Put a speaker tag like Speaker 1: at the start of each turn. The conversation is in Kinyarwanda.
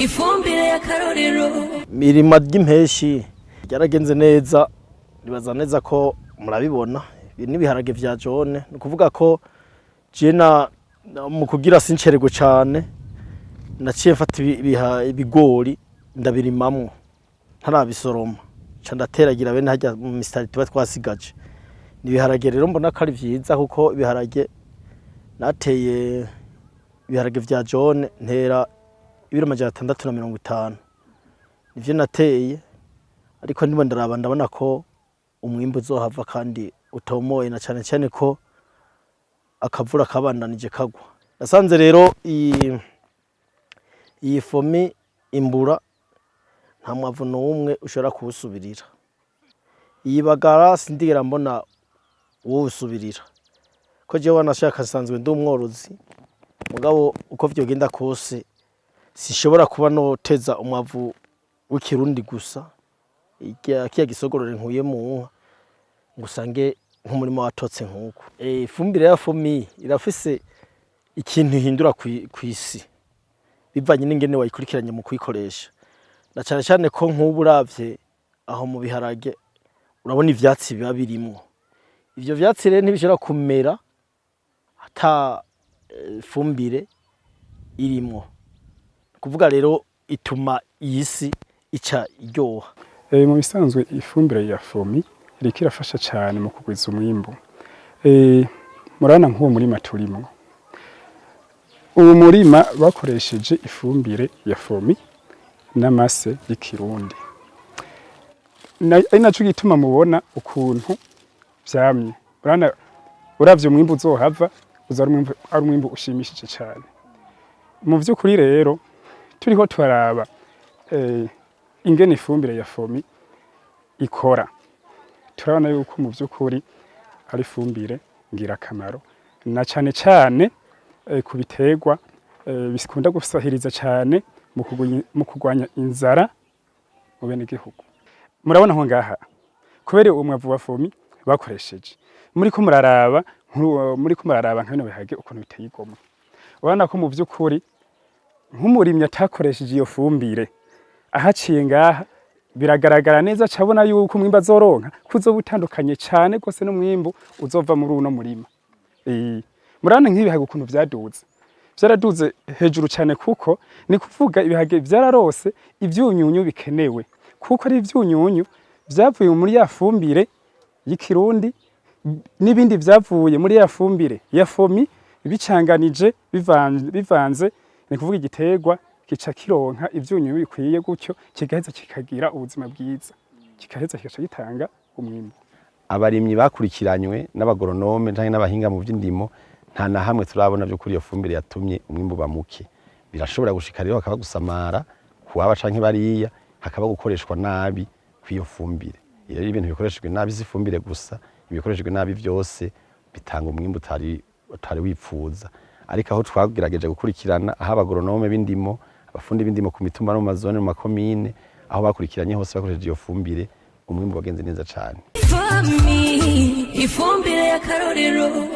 Speaker 1: ifumbire y'akarorero.
Speaker 2: Mirima ry'impeshi ryaragenze neza, nibaza neza ko murabibona. Ibi n'ibiharage vya jone, ni kuvuga ko jena mu kugira sincerego cyane naciye mfata ibigori ndabirimamwo ntarabisoroma ca ndateragira bene hajya mu mistari tuba twasigaje. Nibiharage rero mbona ko ari vyiza kuko ibiharage nateye ibiharage vya jone ntera ibiro 650 nivyo nateye, ariko ndimo ndaraba ndabona ko umwimbu uzohava kandi utomoye, na cyane cyane ko akavura kabandanije kagwa. Nasanze rero iyi fomi imbura nta mwavu n'umwe ushobora kuwusubirira. Iyi bagara sindigera mbona uwo usubirira, ko jewe wanashaka sanzwe ndi umworozi, mugabo uko vyogenda kose sishobora kuba noteza umwavu w'ikirundi gusa kiya gisogorore nkuye mu nka ngusange nk'umurimo watotse nkuko. Ifumbire ya fomi irafise ikintu hindura kwisi bivanye n'ingene wayikurikiranye mu kuyikoresha, na cyane cyane ko nk'ubu uravye aho mu biharage urabona ivyatsi biba birimwo. Ivyo vyatsi rero ntibishobora kumera ata fumbire irimwo, kuvuga rero ituma iyisi ica iryoha.
Speaker 3: Mu bisanzwe ifumbire ya fomi iriko irafasha cyane mu kugwiza umwimbu. Murana nk'uwo murima turimo, uwo murima bakoresheje ifumbire ya fomi n'amase y'ikirundi, ari naco gituma mubona ukuntu vyamye. Murana uravye umwimbu uzohava uza ari umwimbu ushimishije cyane. Mu vy'ukuri rero turiko turaraba ingene ifumbire ya fomi ikora, turabona yuko mu vy'ukuri ari ifumbire ngira akamaro, na cyane cyane ku biterwa bisikunda gusahiriza cyane mu kugwanya inzara mu bene gihugu. Murabona ho ngaha kubera uwo mwavu wa fomi bakoresheje, muriko muraraba nk'bino bihage ukuntu biteye igomwe. Urabona ko mu vy'ukuri nk'umurimyi atakoresheje iyo fumbire ahaciye ngaha biragaragara neza cabona yuko umwimbu azoronka kuzoba utandukanye cyane gose n'umwimbu uzova muri uno murima. Murana nk'ibihage ukuntu vyaraduze hejuru cyane, kuko ni kuvuga ibihage vyararose ivyunyunyu bikenewe, kuko ari ivyunyunyu vyavuye muri ya fumbire y'ikirundi n'ibindi vyavuye muri ya fumbire ya fomi bicanganije bivanze, ni kuvuga igiterwa kica kironka ivyunyunyu bikwiye, gutyo kigaheza kikagira ubuzima bwiza, kigaheza kigaca gitanga umwimbu.
Speaker 4: Abarimyi bakurikiranywe n'abagoronome canke n'abahinga mu vy'indimo nta na hamwe turabona byo kuri iyo fumbire yatumye umwimbu bamuke. Birashobora gushika rero hakaba gusamara kuwaba canke bariya, hakaba gukoreshwa nabi kw'iyo fumbire. Iyo ibintu bikoreshejwe nabi si fumbire gusa, ibikoreshejwe nabi vyose bitanga umwimbu utari wipfuza. Ariko aho twagerageje gukurikirana, aho abagoronome b'indimo, abafundi b'indimo ku mitumba no mu mazone mu makomine, aho bakurikiranye hose bakoresheje iyo fumbire, umwimbu wagenze neza cyane.
Speaker 1: Ifumbire y'akarorero.